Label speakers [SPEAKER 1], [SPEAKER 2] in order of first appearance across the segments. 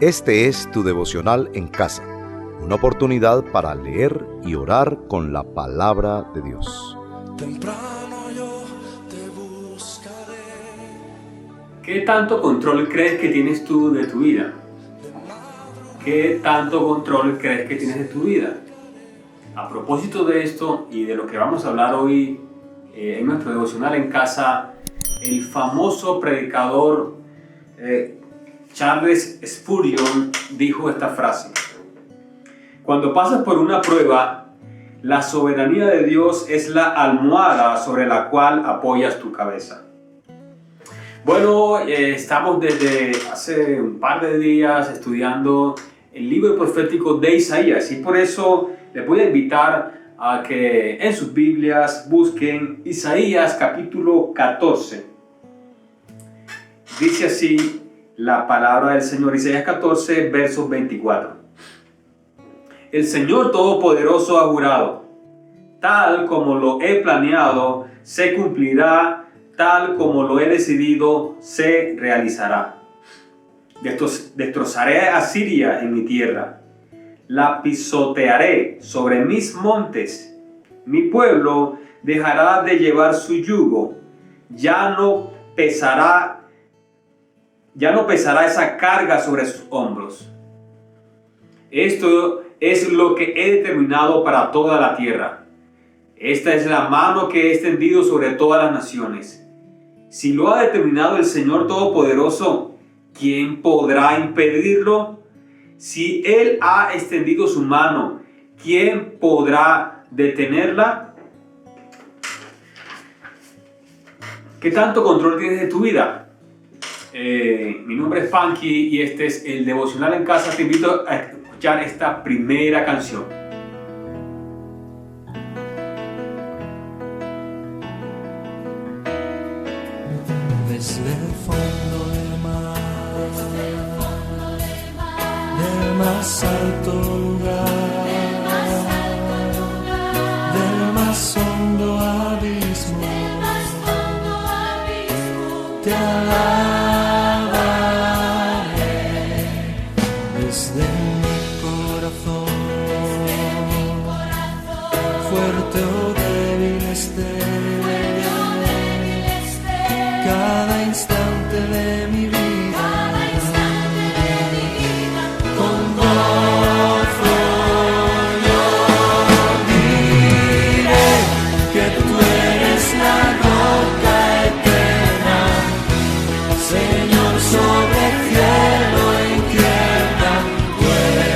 [SPEAKER 1] Este es tu devocional en casa, una oportunidad para leer y orar con la palabra de Dios.
[SPEAKER 2] Temprano yo te buscaré.
[SPEAKER 3] ¿Qué tanto control crees que tienes tú de tu vida? ¿Qué tanto control crees que tienes de tu vida? A propósito de esto y de lo que vamos a hablar hoy en nuestro devocional en casa, el famoso predicador Charles Spurgeon dijo esta frase: cuando pasas por una prueba, la soberanía de Dios es la almohada sobre la cual apoyas tu cabeza. Bueno, estamos desde hace un par de días estudiando el libro profético de Isaías y por eso les voy a invitar a que en sus Biblias busquen Isaías capítulo 14. Dice así la palabra del Señor, Isaías 14, versos 24. El Señor Todopoderoso ha jurado: tal como lo he planeado, se cumplirá, tal como lo he decidido, se realizará. Destrozaré a Siria en mi tierra, la pisotearé sobre mis montes. Mi pueblo dejará de llevar su yugo, ya no pesará esa carga sobre sus hombros. Esto es lo que he determinado para toda la tierra. Esta es la mano que he extendido sobre todas las naciones. Si lo ha determinado el Señor Todopoderoso, ¿quién podrá impedirlo? Si Él ha extendido su mano, ¿quién podrá detenerla? ¿Qué tanto control tienes de tu vida? Mi nombre es Funky y este es el devocional en casa. Te invito a escuchar esta primera canción.
[SPEAKER 2] Desde el fondo del mar, del más alto lugar, del más hondo abismo, te alabaré. Desde mi corazón, fuerte o débil esté, cada instante de mi vida, con gozo yo diré que tú eres la roca eterna, Señor sobre el cielo y tierra, tú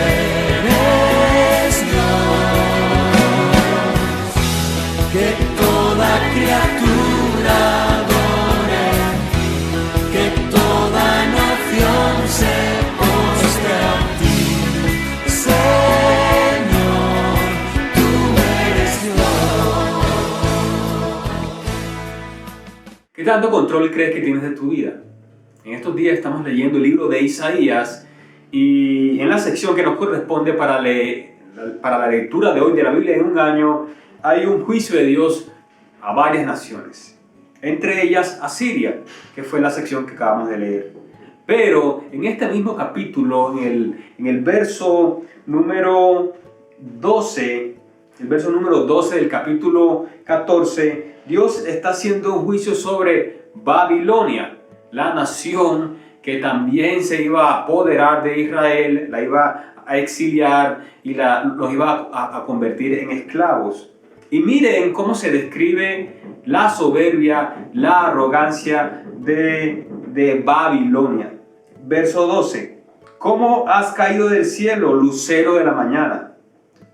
[SPEAKER 2] eres Dios, que toda criatura se postre a ti, Señor, tú eres Dios.
[SPEAKER 3] ¿Qué tanto control crees que tienes de tu vida? En estos días estamos leyendo el libro de Isaías y en la sección que nos corresponde para la lectura de hoy de la Biblia en un año, hay un juicio de Dios a varias naciones, entre ellas a Siria, que fue la sección que acabamos de leer. Pero en este mismo capítulo, en el verso número 12, del capítulo 14, Dios está haciendo un juicio sobre Babilonia, la nación que también se iba a apoderar de Israel, la iba a exiliar y los iba a convertir en esclavos. Y miren cómo se describe la soberbia, la arrogancia de Babilonia. Verso 12. ¿Cómo has caído del cielo, lucero de la mañana?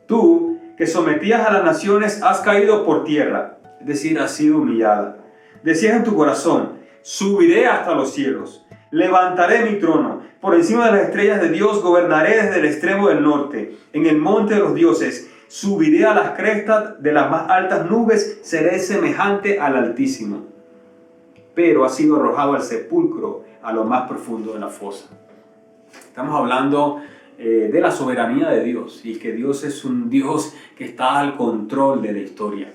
[SPEAKER 3] Tú, que sometías a las naciones, has caído por tierra, es decir, has sido humillada. Decías en tu corazón: subiré hasta los cielos, levantaré mi trono, por encima de las estrellas de Dios gobernaré desde el extremo del norte, en el monte de los dioses. Subiré a las crestas de las más altas nubes, seré semejante al Altísimo. Pero ha sido arrojado al sepulcro, a lo más profundo de la fosa. Estamos hablando de la soberanía de Dios y que Dios es un Dios que está al control de la historia.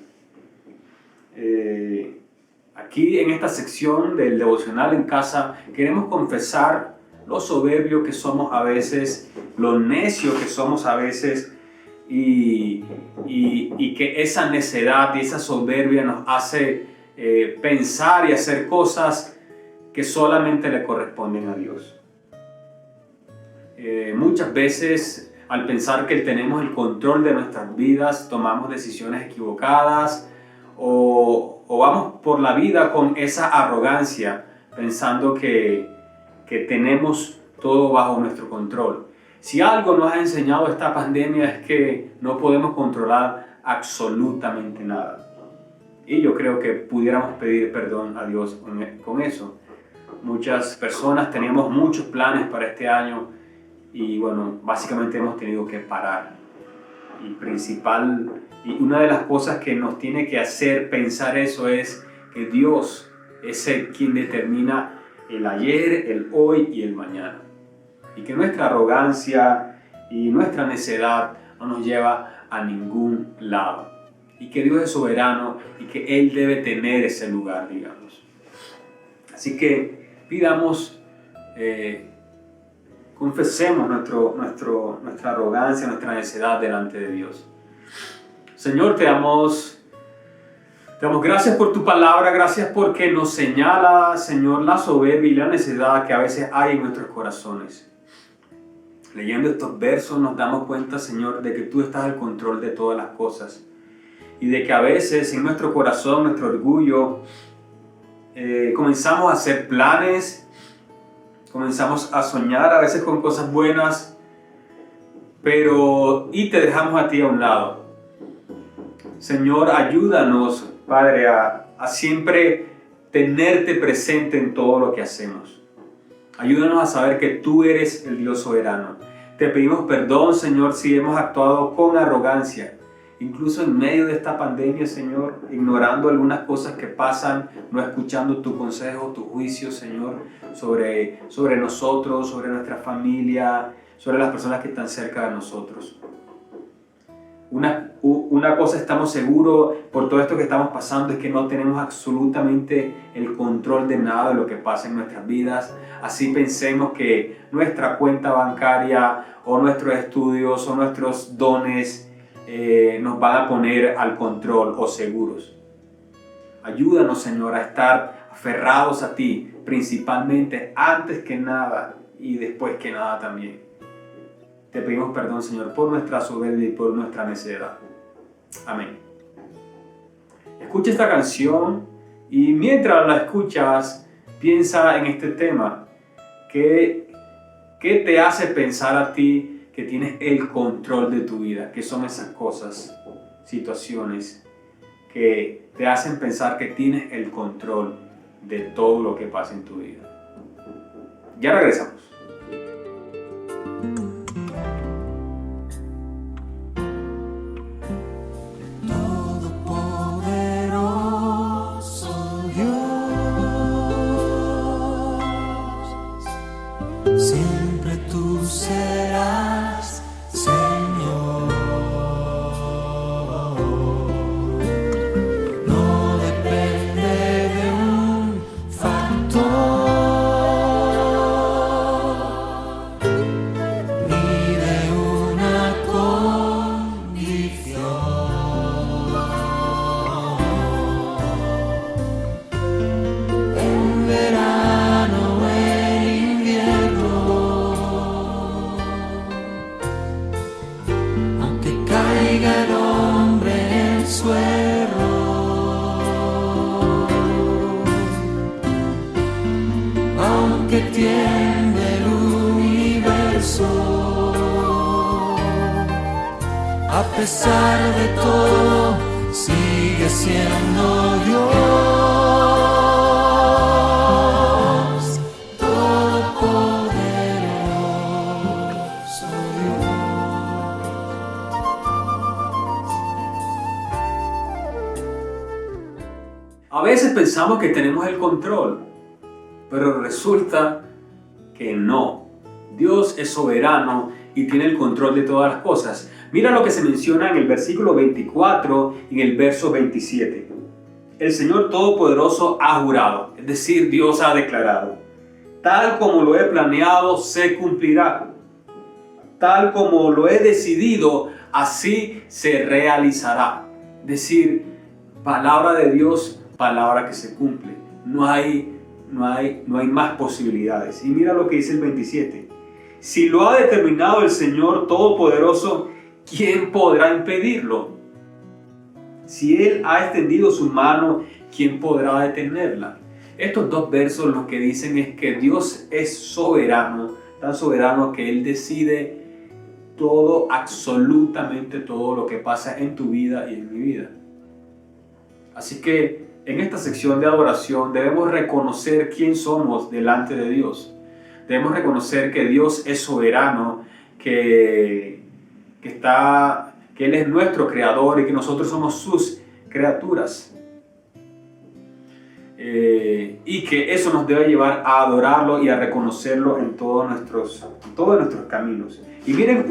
[SPEAKER 3] Aquí en esta sección del devocional en casa queremos confesar lo soberbio que somos a veces, lo necio que somos a veces, y que esa necedad y esa soberbia nos hace pensar y hacer cosas que solamente le corresponden a Dios. Muchas veces, al pensar que tenemos el control de nuestras vidas, tomamos decisiones equivocadas o vamos por la vida con esa arrogancia, pensando que tenemos todo bajo nuestro control. Si algo nos ha enseñado esta pandemia es que no podemos controlar absolutamente nada. Y yo creo que pudiéramos pedir perdón a Dios con eso. Muchas personas teníamos muchos planes para este año y bueno, básicamente hemos tenido que parar. Y una de las cosas que nos tiene que hacer pensar eso es que Dios es el quien determina el ayer, el hoy y el mañana. Y que nuestra arrogancia y nuestra necedad no nos lleva a ningún lado. Y que Dios es soberano y que Él debe tener ese lugar, digamos. Así que pidamos, confesemos nuestra arrogancia, nuestra necedad delante de Dios. Señor, te damos gracias por tu palabra, gracias porque nos señala, Señor, la soberbia y la necedad que a veces hay en nuestros corazones. Leyendo estos versos nos damos cuenta, Señor, de que tú estás al control de todas las cosas y de que a veces en nuestro corazón, nuestro orgullo, comenzamos a hacer planes, comenzamos a soñar a veces con cosas buenas, y te dejamos a ti a un lado. Señor, ayúdanos, Padre, a siempre tenerte presente en todo lo que hacemos. Ayúdanos a saber que tú eres el Dios soberano. Te pedimos perdón, Señor, si hemos actuado con arrogancia, incluso en medio de esta pandemia, Señor, ignorando algunas cosas que pasan, no escuchando tu consejo, tu juicio, Señor, sobre nosotros, sobre nuestra familia, sobre las personas que están cerca de nosotros. Una cosa estamos seguros por todo esto que estamos pasando es que no tenemos absolutamente el control de nada de lo que pasa en nuestras vidas. Así pensemos que nuestra cuenta bancaria o nuestros estudios o nuestros dones nos van a poner al control o seguros. Ayúdanos, Señor, a estar aferrados a ti, principalmente antes que nada y después que nada también. Te pedimos perdón, Señor, por nuestra soberbia y por nuestra necedad. Amén. Escucha esta canción y mientras la escuchas, piensa en este tema. ¿Qué te hace pensar a ti que tienes el control de tu vida? ¿Qué son esas cosas, situaciones que te hacen pensar que tienes el control de todo lo que pasa en tu vida? Ya regresamos.
[SPEAKER 2] Siempre tú serás, Señor. No depende de un factor ni de una condición. En verano, en invierno, caiga el hombre en el suelo, aunque tiemble el universo, a pesar de todo, sigue siendo Dios.
[SPEAKER 3] A veces pensamos que tenemos el control, pero resulta que no. Dios es soberano y tiene el control de todas las cosas. Mira lo que se menciona en el versículo 24 y en el verso 27. El Señor Todopoderoso ha jurado, es decir, Dios ha declarado, tal como lo he planeado, se cumplirá. Tal como lo he decidido, así se realizará. Es decir, palabra de Dios, palabra que se cumple. No hay más posibilidades. Y mira lo que dice el 27. Si lo ha determinado el Señor Todopoderoso, ¿quién podrá impedirlo? Si Él ha extendido su mano, ¿quién podrá detenerla? Estos dos versos lo que dicen es que Dios es soberano, tan soberano que Él decide todo, absolutamente todo lo que pasa en tu vida y en mi vida. Así que en esta sección de adoración debemos reconocer quién somos delante de Dios. Debemos reconocer que Dios es soberano, que Él es nuestro creador y que nosotros somos sus criaturas. Y que eso nos debe llevar a adorarlo y a reconocerlo en todos nuestros caminos. Y miren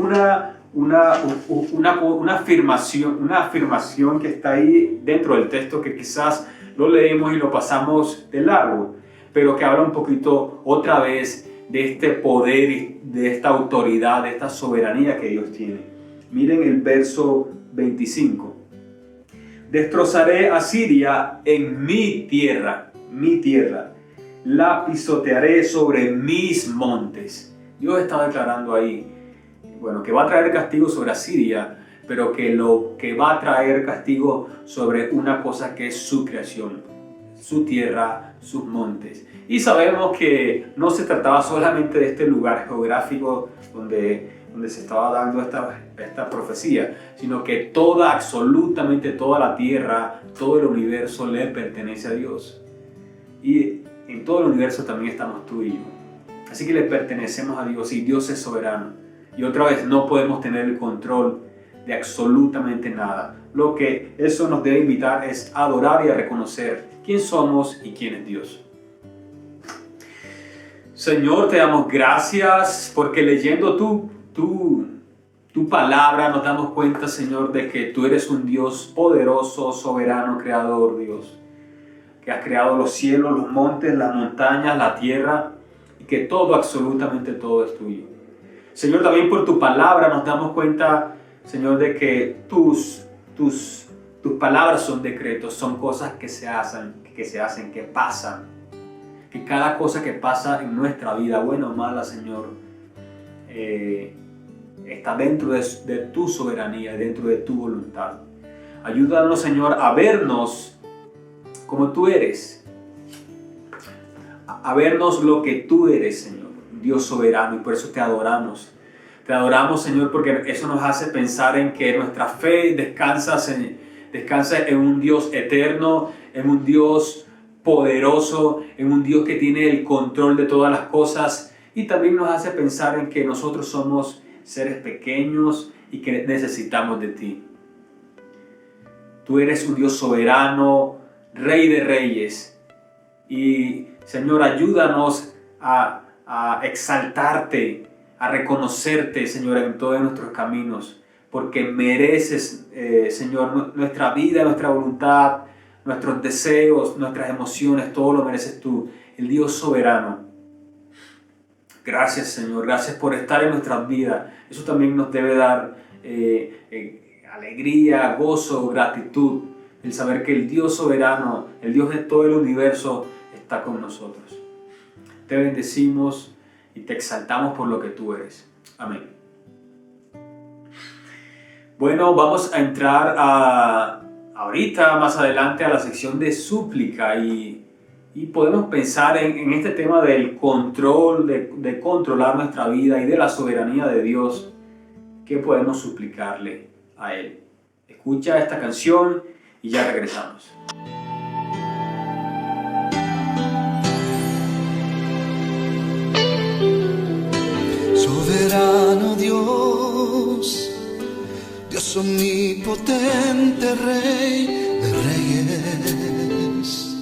[SPEAKER 3] una afirmación que está ahí dentro del texto, que quizás lo leemos y lo pasamos de largo, pero que habla un poquito otra vez de este poder y de esta autoridad, de esta soberanía que Dios tiene. Miren el verso 25. Destrozaré a Siria en mi tierra, la pisotearé sobre mis montes. Dios está declarando ahí, bueno, que va a traer castigo sobre Asiria, pero que lo que va a traer castigo sobre una cosa que es su creación, su tierra, sus montes. Y sabemos que no se trataba solamente de este lugar geográfico donde se estaba dando esta profecía, sino que absolutamente toda la tierra, todo el universo le pertenece a Dios. Y en todo el universo también estamos tú y yo. Así que le pertenecemos a Dios y Dios es soberano. Y otra vez, no podemos tener el control de absolutamente nada. Lo que eso nos debe invitar es a adorar y a reconocer quién somos y quién es Dios. Señor, te damos gracias porque leyendo tu palabra nos damos cuenta, Señor, de que tú eres un Dios poderoso, soberano, creador, Dios, que has creado los cielos, los montes, las montañas, la tierra, y que todo, absolutamente todo es tuyo. Señor, también por tu palabra nos damos cuenta, Señor, de que tus palabras son decretos, son cosas que se hacen, que pasan. Que cada cosa que pasa en nuestra vida, buena o mala, Señor, está dentro de tu soberanía, dentro de tu voluntad. Ayúdanos, Señor, a vernos como tú eres, a vernos lo que tú eres, Señor, Dios soberano, y por eso te adoramos. Te adoramos, Señor, porque eso nos hace pensar en que nuestra fe descansa en un Dios eterno, en un Dios poderoso, en un Dios que tiene el control de todas las cosas, y también nos hace pensar en que nosotros somos seres pequeños y que necesitamos de ti. Tú eres un Dios soberano, Rey de reyes, y Señor, ayúdanos a exaltarte, a reconocerte, Señor, en todos nuestros caminos, porque mereces, Señor, nuestra vida, nuestra voluntad, nuestros deseos, nuestras emociones, todo lo mereces tú, el Dios soberano. Gracias, Señor, gracias por estar en nuestras vidas. Eso también nos debe dar alegría, gozo, gratitud, el saber que el Dios soberano, el Dios de todo el universo, está con nosotros. Te bendecimos y te exaltamos por lo que tú eres. Amén. Bueno, vamos a entrar ahorita, más adelante, a la sección de súplica y podemos pensar en este tema del control, de controlar nuestra vida y de la soberanía de Dios. ¿Qué podemos suplicarle a Él? Escucha esta canción y ya regresamos.
[SPEAKER 2] Soberano Dios, Dios omnipotente, Rey de reyes,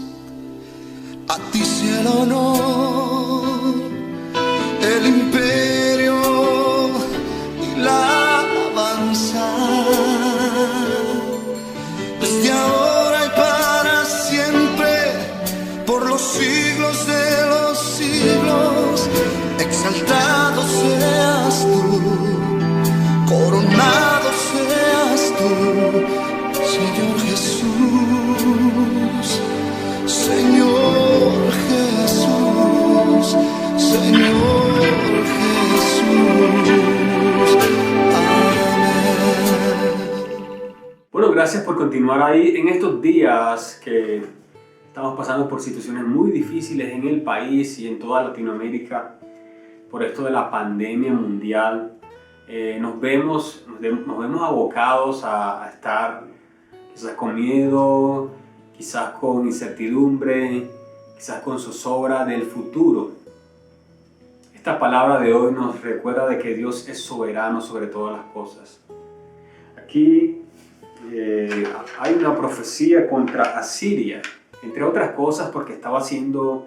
[SPEAKER 2] a ti sea el honor, el imperio y la alabanza, desde ahora y para siempre, por los siglos de los siglos.
[SPEAKER 4] siglos, exaltado seas tú, coronado seas tú, Señor Jesús, Señor Jesús, Señor Jesús. Amén.
[SPEAKER 3] Bueno, gracias por continuar ahí en estos días que estamos pasando por situaciones muy difíciles en el país y en toda Latinoamérica por esto de la pandemia mundial. Nos vemos abocados a estar quizás con miedo, quizás con incertidumbre, quizás con zozobra del futuro. Esta palabra de hoy nos recuerda de que Dios es soberano sobre todas las cosas. Aquí hay una profecía contra Asiria, entre otras cosas porque estaba haciendo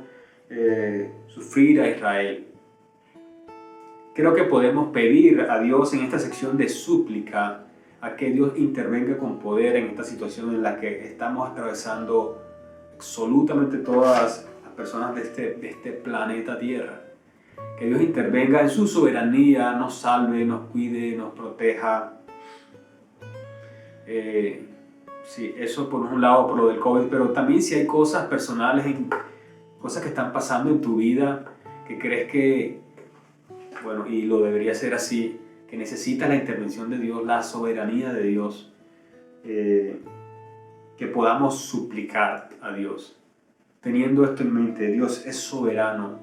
[SPEAKER 3] sufrir a Israel. Creo que podemos pedir a Dios en esta sección de súplica a que Dios intervenga con poder en esta situación en la que estamos atravesando absolutamente todas las personas de este planeta Tierra. Que Dios intervenga en su soberanía, nos salve, nos cuide, nos proteja. Sí, eso por un lado, por lo del COVID, pero también si hay cosas personales, cosas que están pasando en tu vida, que crees que, bueno, y lo debería ser así, que necesitas la intervención de Dios, la soberanía de Dios, que podamos suplicar a Dios. Teniendo esto en mente, Dios es soberano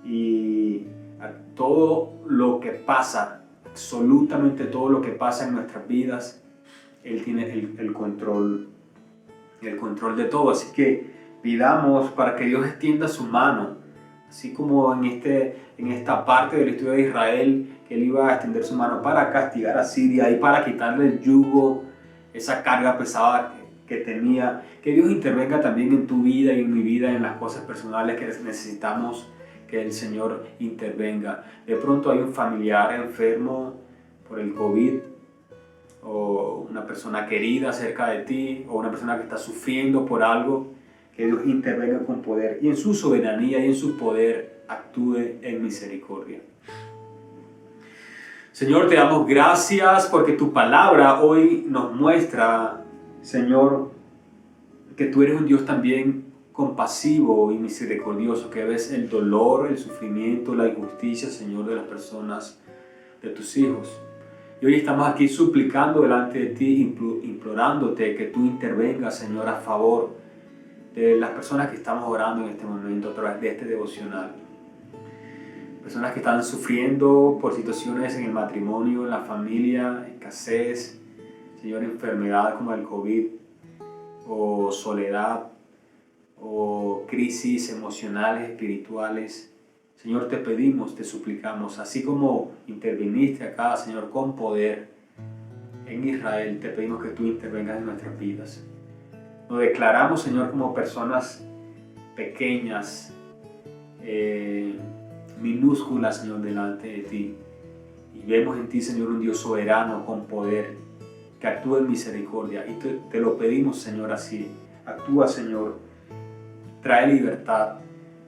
[SPEAKER 3] y a todo lo que pasa, absolutamente todo lo que pasa en nuestras vidas, Él tiene el control de todo. Así que pidamos para que Dios extienda su mano, así como en esta parte del estudio de Israel, que Él iba a extender su mano para castigar a Siria y para quitarle el yugo, esa carga pesada que tenía. Que Dios intervenga también en tu vida y en mi vida, en las cosas personales que necesitamos que el Señor intervenga. De pronto hay un familiar enfermo por el COVID, o una persona querida cerca de ti, o una persona que está sufriendo por algo. Que Dios intervenga con poder y en su soberanía y en su poder actúe en misericordia. Señor, te damos gracias porque tu palabra hoy nos muestra, Señor, que tú eres un Dios también compasivo y misericordioso, que ves el dolor, el sufrimiento, la injusticia, Señor, de las personas, de tus hijos. Y hoy estamos aquí suplicando delante de ti, implorándote que tú intervengas, Señor, a favor de las personas que estamos orando en este momento a través de este devocional. Personas que están sufriendo por situaciones en el matrimonio, en la familia, escasez, Señor, enfermedad como el COVID, o soledad, o crisis emocionales, espirituales. Señor, te pedimos, te suplicamos, así como interviniste acá, Señor, con poder en Israel, te pedimos que tú intervengas en nuestras vidas. Nos declaramos, Señor, como personas pequeñas, minúsculas, Señor, delante de ti. Y vemos en ti, Señor, un Dios soberano con poder, que actúa en misericordia. Y te lo pedimos, Señor, así. Actúa, Señor. Trae libertad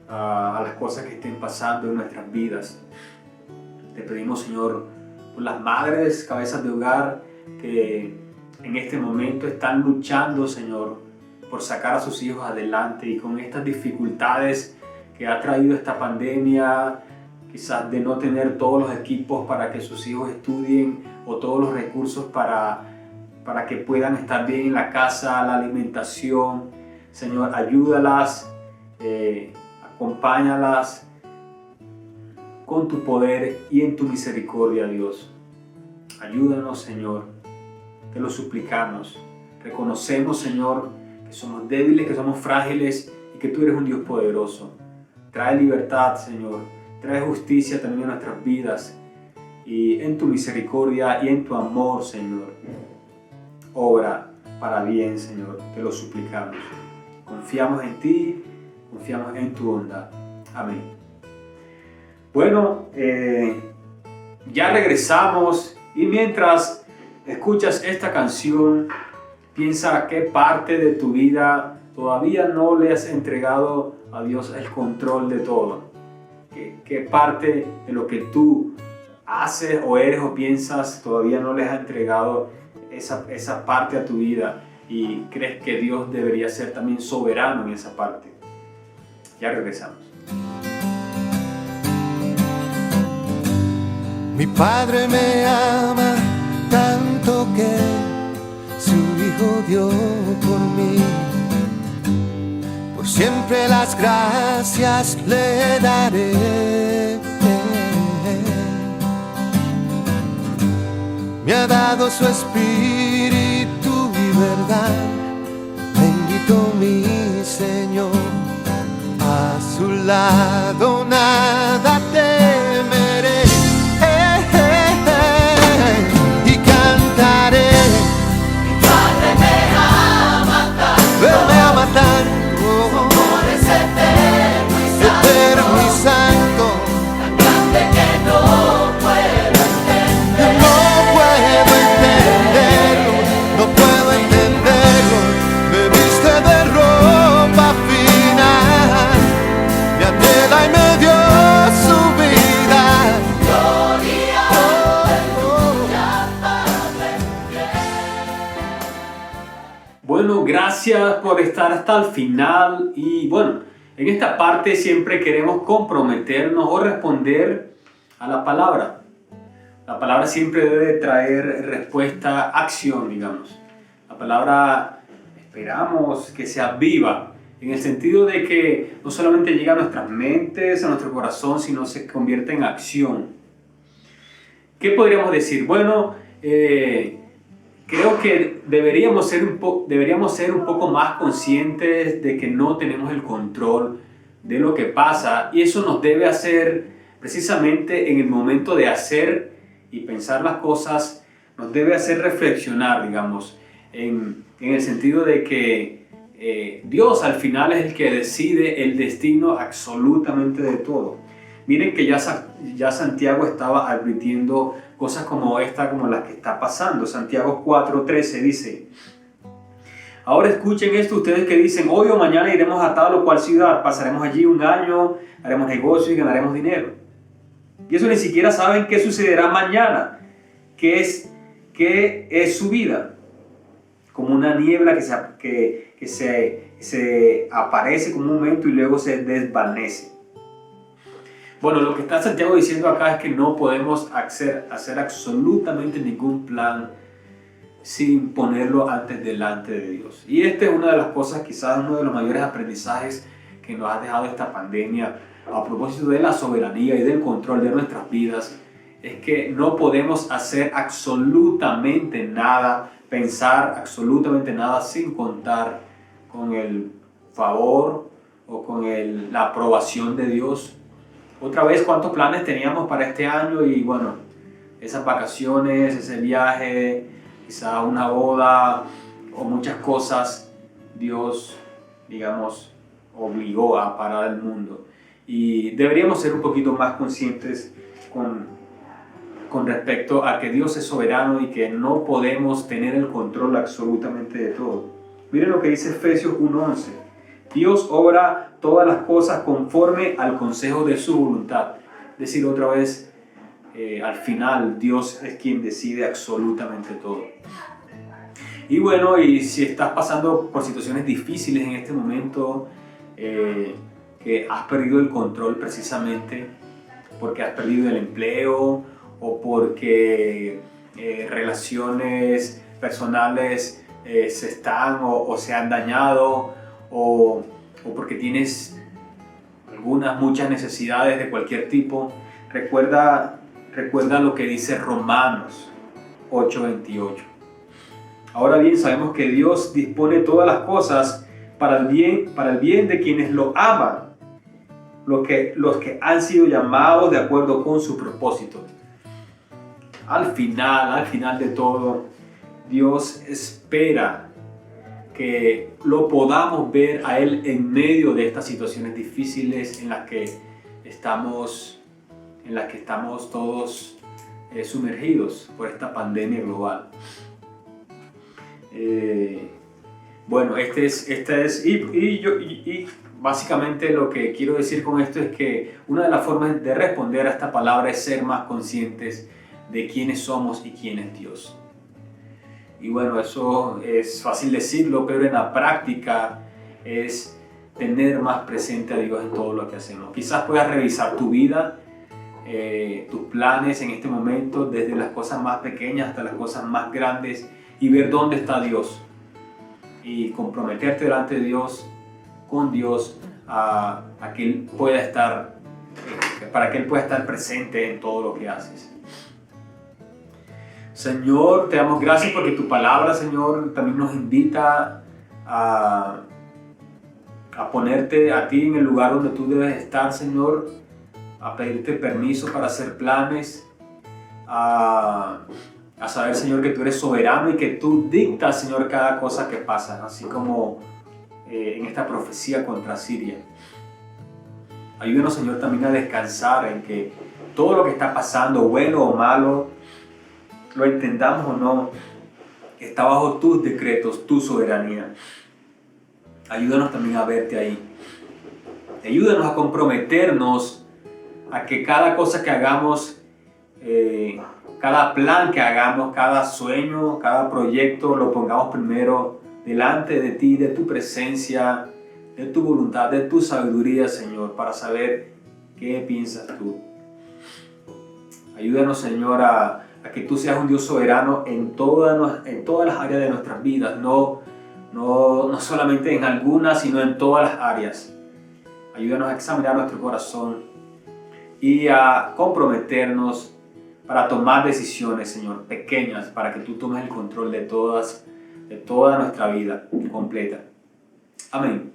[SPEAKER 3] a las cosas que estén pasando en nuestras vidas. Te pedimos, Señor, por las madres, cabezas de hogar, que en este momento están luchando, Señor, por sacar a sus hijos adelante, y con estas dificultades que ha traído esta pandemia, quizás de no tener todos los equipos para que sus hijos estudien, o todos los recursos para que puedan estar bien en la casa, la alimentación. Señor, ayúdalas, acompáñalas con tu poder y en tu misericordia, Dios. Ayúdanos, Señor, te lo suplicamos. Reconocemos, Señor, que somos débiles, que somos frágiles y que tú eres un Dios poderoso. Trae libertad, Señor, trae justicia también a nuestras vidas, y en tu misericordia y en tu amor, Señor, obra para bien, Señor, te lo suplicamos. Confiamos en ti, confiamos en tu bondad. Amén. Bueno, ya regresamos, y mientras escuchas esta canción, piensa a qué parte de tu vida todavía no le has entregado a Dios el control de todo. qué parte de lo que tú haces o eres o piensas todavía no les ha entregado esa parte a tu vida y crees que Dios debería ser también soberano en esa parte. Ya regresamos.
[SPEAKER 4] Mi Padre me ama tanto que su Hijo dio por mí. Por siempre las gracias le daré. Me ha dado su espíritu y verdad. Bendito mi Señor. A su lado nada temeré. Y cantaré. Mi Padre me ama tanto. Él me ama tanto. Su amor es eterno y santo. Tan grande que no puedo entender. No puedo entenderlo. No puedo entenderlo. Me viste de ropa fina. Me anhela y me dio su vida. Gloria, aleluya, Padre fiel.
[SPEAKER 3] Bueno, gracias por estar hasta el final y bueno, en esta parte siempre queremos comprometernos o responder a la palabra. La palabra siempre debe traer respuesta, acción, digamos. La palabra esperamos que sea viva, en el sentido de que no solamente llega a nuestras mentes, a nuestro corazón, sino se convierte en acción. ¿Qué podríamos decir? Bueno, creo que deberíamos ser un poco más conscientes de que no tenemos el control de lo que pasa y eso nos debe hacer precisamente en el momento de hacer y pensar las cosas, nos debe hacer reflexionar, digamos, en el sentido de que Dios al final es el que decide el destino absolutamente de todo. Miren que ya Santiago estaba advirtiendo cosas como las que está pasando. Santiago 4:13 dice: ahora escuchen esto ustedes que dicen, hoy o mañana iremos a tal o cual ciudad, pasaremos allí un año, haremos negocio y ganaremos dinero. Y eso ni siquiera saben qué sucederá mañana, qué es su vida. Como una niebla que se aparece como un momento y luego se desvanece. Bueno, lo que está Santiago diciendo acá es que no podemos hacer absolutamente ningún plan sin ponerlo delante de Dios. Y esta es una de las cosas, quizás uno de los mayores aprendizajes que nos ha dejado esta pandemia a propósito de la soberanía y del control de nuestras vidas, es que no podemos hacer absolutamente nada, pensar absolutamente nada sin contar con el favor o con la aprobación de Dios. Otra vez, ¿cuántos planes teníamos para este año? Y bueno, esas vacaciones, ese viaje, quizá una boda o muchas cosas, Dios, digamos, obligó a parar el mundo. Y deberíamos ser un poquito más conscientes con respecto a que Dios es soberano y que no podemos tener el control absolutamente de todo. Miren lo que dice Efesios 1:11. Dios obra todas las cosas conforme al consejo de su voluntad. Es decir, otra vez, al final Dios es quien decide absolutamente todo. Y bueno, y si estás pasando por situaciones difíciles en este momento, que has perdido el control precisamente porque has perdido el empleo o porque relaciones personales se están o se han dañado, o porque tienes muchas necesidades de cualquier tipo, recuerda lo que dice Romanos 8:28. Ahora bien, sabemos que Dios dispone todas las cosas para el bien de quienes lo aman, los que han sido llamados de acuerdo con su propósito. Al final de todo, Dios espera que lo podamos ver a Él en medio de estas situaciones difíciles en las que estamos todos sumergidos por esta pandemia global. Bueno, básicamente lo que quiero decir con esto es que una de las formas de responder a esta palabra es ser más conscientes de quiénes somos y quién es Dios. Y bueno, eso es fácil decirlo, pero en la práctica es tener más presente a Dios en todo lo que hacemos. Quizás puedas revisar tu vida, tus planes en este momento, desde las cosas más pequeñas hasta las cosas más grandes, y ver dónde está Dios. Y comprometerte delante de Dios, con Dios, a que Él pueda estar, para que Él pueda estar presente en todo lo que haces. Señor, te damos gracias porque tu palabra, Señor, también nos invita a ponerte a ti en el lugar donde tú debes estar, Señor, a pedirte permiso para hacer planes, a saber, Señor, que tú eres soberano y que tú dictas, Señor, cada cosa que pasa, así como en esta profecía contra Siria. Ayúdanos, Señor, también a descansar en que todo lo que está pasando, bueno o malo, lo entendamos o no, está bajo tus decretos, tu soberanía. Ayúdanos también a verte ahí. Ayúdanos a comprometernos a que cada cosa que hagamos, cada plan que hagamos, cada sueño, cada proyecto, lo pongamos primero delante de ti, de tu presencia, de tu voluntad, de tu sabiduría, Señor, para saber qué piensas tú. Ayúdanos, Señor, a que tú seas un Dios soberano en todas las áreas de nuestras vidas, no solamente en algunas, sino en todas las áreas. Ayúdanos a examinar nuestro corazón y a comprometernos para tomar decisiones, Señor, pequeñas, para que tú tomes el control de toda nuestra vida completa. Amén.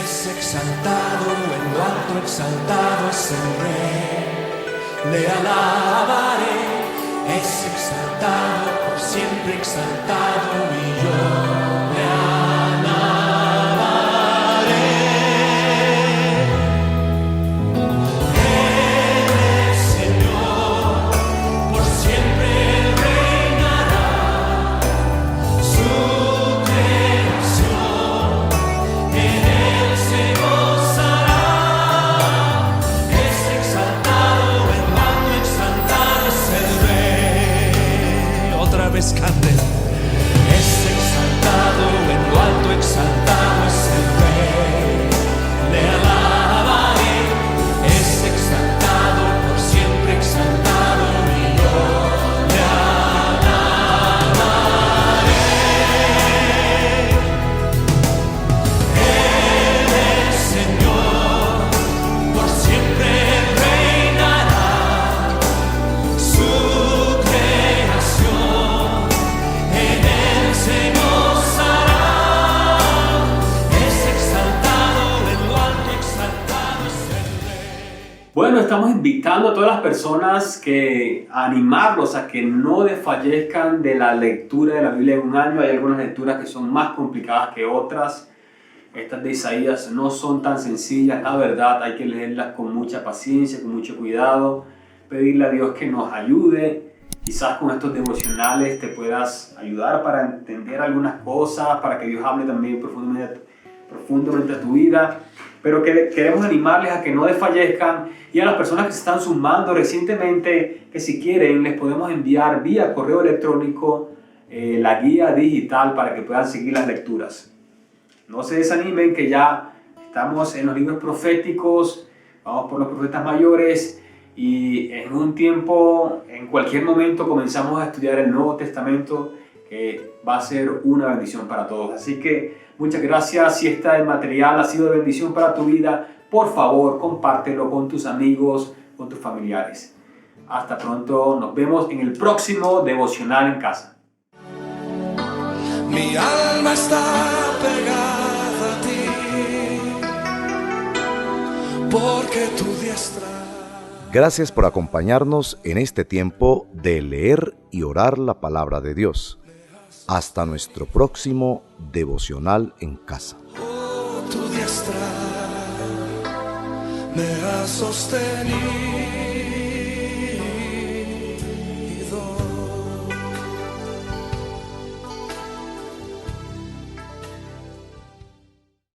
[SPEAKER 2] Es exaltado, en lo alto exaltado es el Rey, le alabaré. Es exaltado, por siempre exaltado, y yo le alabaré. Él es Señor, por siempre reinará. Su creación en Él se gozará. Es exaltado, en lo alto exaltado es el Rey. Otra vez canten. Es exaltado, en lo alto exaltado es el Rey. Le alabaré. Es exaltado, por siempre exaltado, y yo le alabaré. Él es Señor, por siempre reinará. Su creación en Él se gozará. Es exaltado, en lo alto exaltado es el Rey.
[SPEAKER 3] Bueno, estamos invitando a todas las personas a animarlos a que no desfallezcan de la lectura de la Biblia en un año. Hay algunas lecturas que son más complicadas que otras. Estas de Isaías no son tan sencillas, la verdad, hay que leerlas con mucha paciencia, con mucho cuidado, pedirle a Dios que nos ayude. Quizás con estos devocionales te puedas ayudar para entender algunas cosas, para que Dios hable también profundamente a tu vida. Pero queremos animarles a que no desfallezcan, y a las personas que se están sumando recientemente, que si quieren les podemos enviar vía correo electrónico la guía digital para que puedan seguir las lecturas. No se desanimen, que ya estamos en los libros proféticos, vamos por los profetas mayores, y en un tiempo, en cualquier momento, comenzamos a estudiar el Nuevo Testamento, que va a ser una bendición para todos. Así que muchas gracias. Si este material ha sido de bendición para tu vida, por favor, compártelo con tus amigos, con tus familiares. Hasta pronto, nos vemos en el próximo Devocional en Casa.
[SPEAKER 2] Mi alma está pegada a ti, porque tu diestra.
[SPEAKER 1] Gracias por acompañarnos en este tiempo de leer y orar la palabra de Dios. Hasta nuestro próximo Devocional en Casa.
[SPEAKER 2] Tu diestra me ha sostenido.